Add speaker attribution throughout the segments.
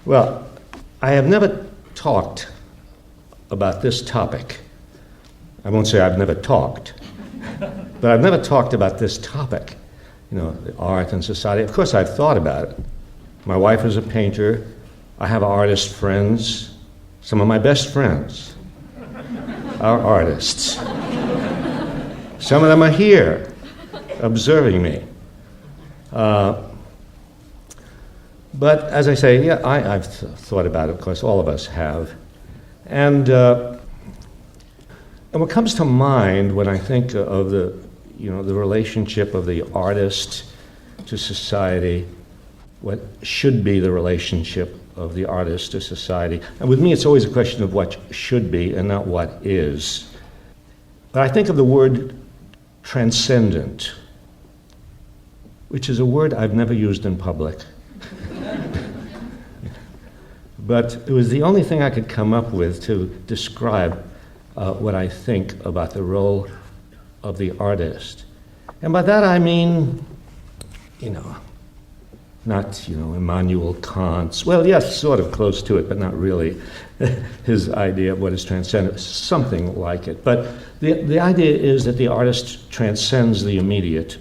Speaker 1: Well, I have never talked about this topic. I won't say I've never talked, but I've never talked about this topic, the art and society. Of course, I've thought about it. My wife is a painter. I have artist friends. Some of my best friends are artists. Some of them are here observing me. But as I say, yeah, I've thought about it. Of course, all of us have. And what comes to mind when I think of the relationship of the artist to society, what should be the relationship of the artist to society. And with me, it's always a question of what should be and not what is. But I think of the word transcendent, which is a word I've never used in public. But it was the only thing I could come up with to describe what I think about the role of the artist. And by that I mean, not, Immanuel Kant's, well, yes, sort of close to it, but not really his idea of what is transcendent, something like it. But the idea is that the artist transcends the immediate,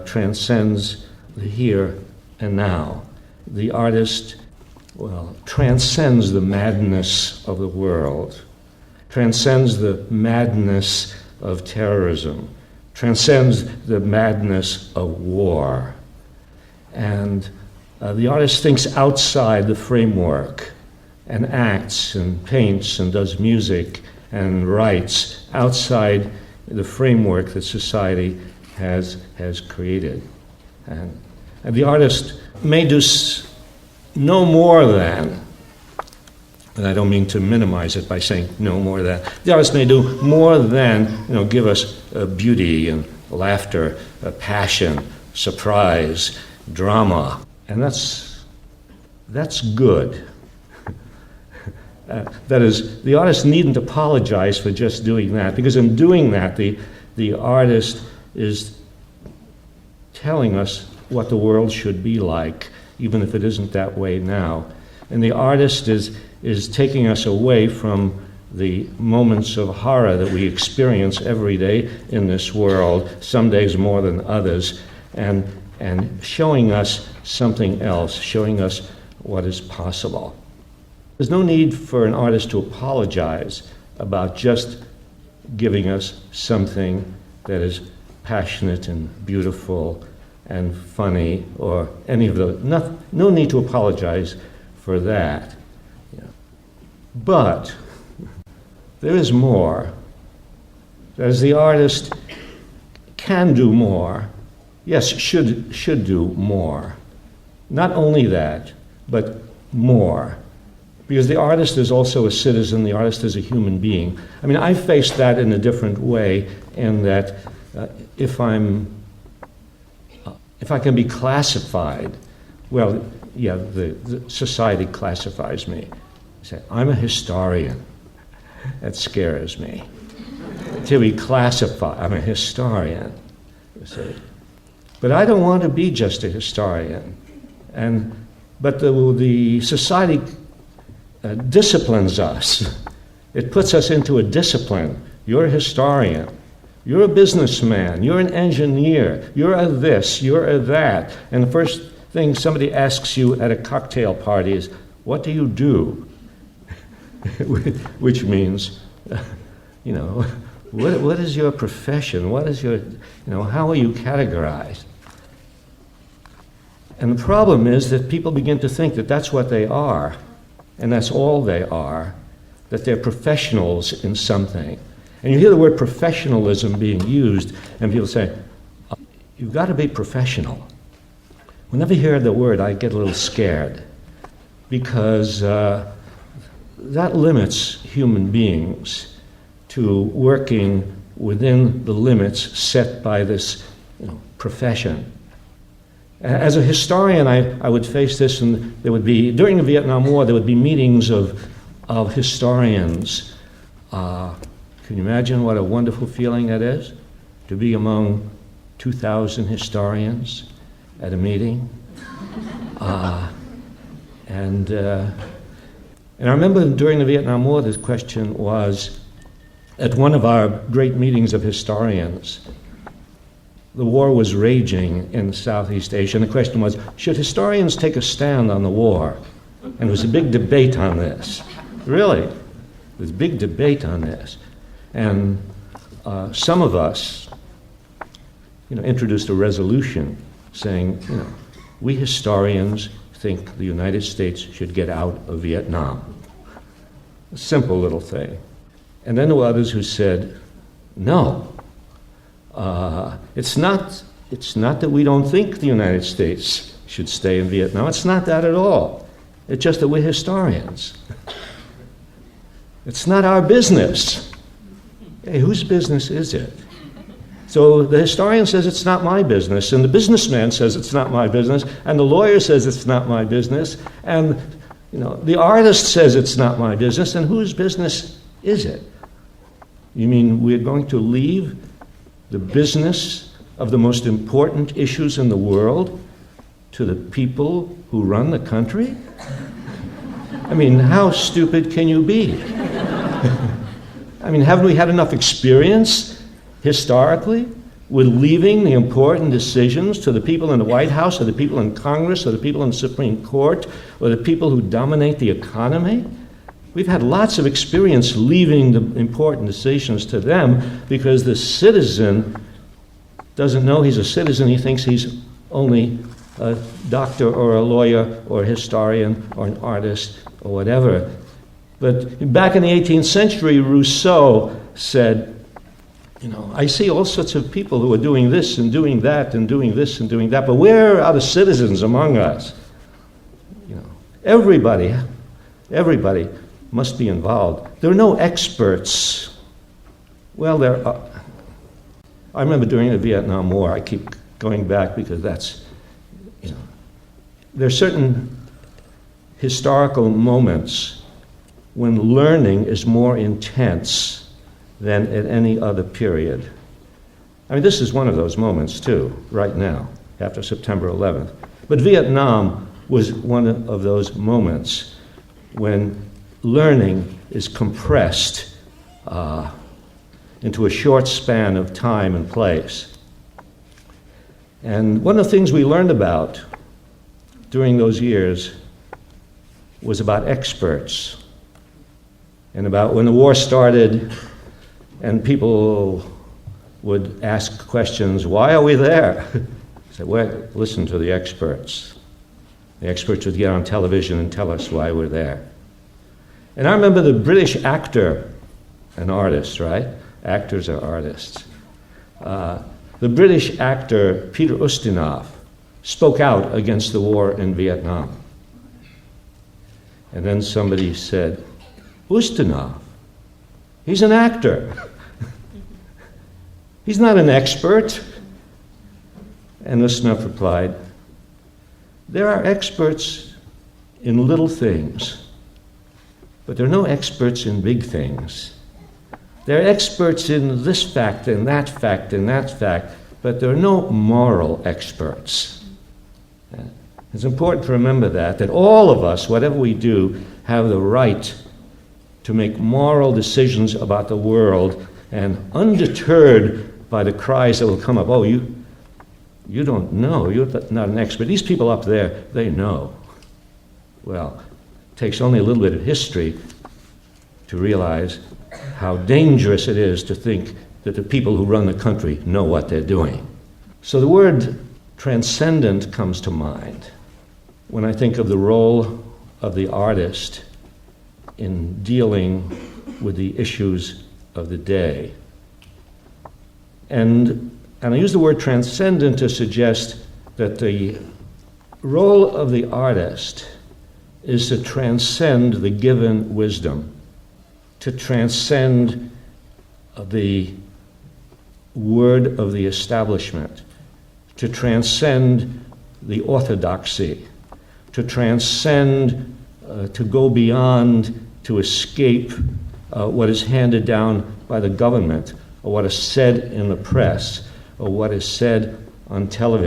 Speaker 1: transcends the here and now. The artist, transcends the madness of the world, transcends the madness of terrorism, transcends the madness of war. And the artist thinks outside the framework and acts and paints and does music and writes outside the framework that society has created. And the artist may do no more than, and I don't mean to minimize it by saying no more than, the artist may do more than, give us beauty and laughter, passion, surprise, drama, and that's good. That is, the artist needn't apologize for just doing that, because in doing that, the artist is telling us what the world should be like, even if it isn't that way now. And the artist is taking us away from the moments of horror that we experience every day in this world, some days more than others, and showing us something else, showing us what is possible. There's no need for an artist to apologize about just giving us something that is passionate and beautiful and funny, or any of those. No need to apologize for that. But there is more. As the artist can do more, yes, should do more. Not only that, but more. Because the artist is also a citizen, the artist is a human being. I mean, I faced that in a different way, in that if I can be classified, well, yeah, the society classifies me. Say, I'm a historian. That scares me. To be classified, I'm a historian. You see. But I don't want to be just a historian. But the society disciplines us. It puts us into a discipline. You're a historian. You're a businessman. You're an engineer. You're a this. You're a that. And the first thing somebody asks you at a cocktail party is, what do you do? Which means, what is your profession? What is your, how are you categorized? And the problem is that people begin to think that that's what they are, and that's all they are, that they're professionals in something. And you hear the word professionalism being used, and people say, you've got to be professional. Whenever you hear the word, I get a little scared, because that limits human beings to working within the limits set by this profession. As a historian, I would face this, and there would be, during the Vietnam War, there would be meetings of historians. Can you imagine what a wonderful feeling that is? To be among 2,000 historians at a meeting. And I remember during the Vietnam War, this question was, at one of our great meetings of historians, the war was raging in Southeast Asia, and the question was, should historians take a stand on the war? And there was a big debate on this. Really, there was a big debate on this. And some of us, introduced a resolution saying, we historians think the United States should get out of Vietnam. A simple little thing. And then there were others who said, no, it's not that we don't think the United States should stay in Vietnam. It's not that at all. It's just that we're historians. It's not our business. Hey, whose business is it? So the historian says it's not my business, and the businessman says it's not my business, and the lawyer says it's not my business, and the artist says it's not my business, and whose business is it? You mean we're going to leave the business of the most important issues in the world to the people who run the country? I mean, how stupid can you be? I mean, haven't we had enough experience historically with leaving the important decisions to the people in the White House, or the people in Congress, or the people in the Supreme Court, or the people who dominate the economy? We've had lots of experience leaving the important decisions to them because the citizen doesn't know he's a citizen. He thinks he's only a doctor or a lawyer or a historian or an artist or whatever. But back in the 18th century, Rousseau said, I see all sorts of people who are doing this and doing that and doing this and doing that, but where are the citizens among us? Everybody must be involved. There are no experts. Well, there are. I remember during the Vietnam War, I keep going back because that's, there are certain historical moments when learning is more intense than at any other period. I mean, this is one of those moments, too, right now, after September 11th. But Vietnam was one of those moments when learning is compressed into a short span of time and place. And one of the things we learned about during those years was about experts, and about when the war started and people would ask questions, why are we there? I said, well, listen to the experts. The experts would get on television and tell us why we're there. And I remember the British actor, an artist, right? Actors are artists. The British actor Peter Ustinov spoke out against the war in Vietnam. And then somebody said, Ustinov, he's an actor. He's not an expert. And Ustinov replied, there are experts in little things, but there are no experts in big things. There are experts in this fact and that fact and that fact, but there are no moral experts. It's important to remember that all of us, whatever we do, have the right to make moral decisions about the world, and undeterred by the cries that will come up, oh, you don't know, you're not an expert. These people up there, they know. Well, it takes only a little bit of history to realize how dangerous it is to think that the people who run the country know what they're doing. So the word transcendent comes to mind when I think of the role of the artist in dealing with the issues of the day. And I use the word transcendent to suggest that the role of the artist is to transcend the given wisdom, to transcend the word of the establishment, to transcend the orthodoxy, to transcend, to go beyond, to escape what is handed down by the government, or what is said in the press, or what is said on television.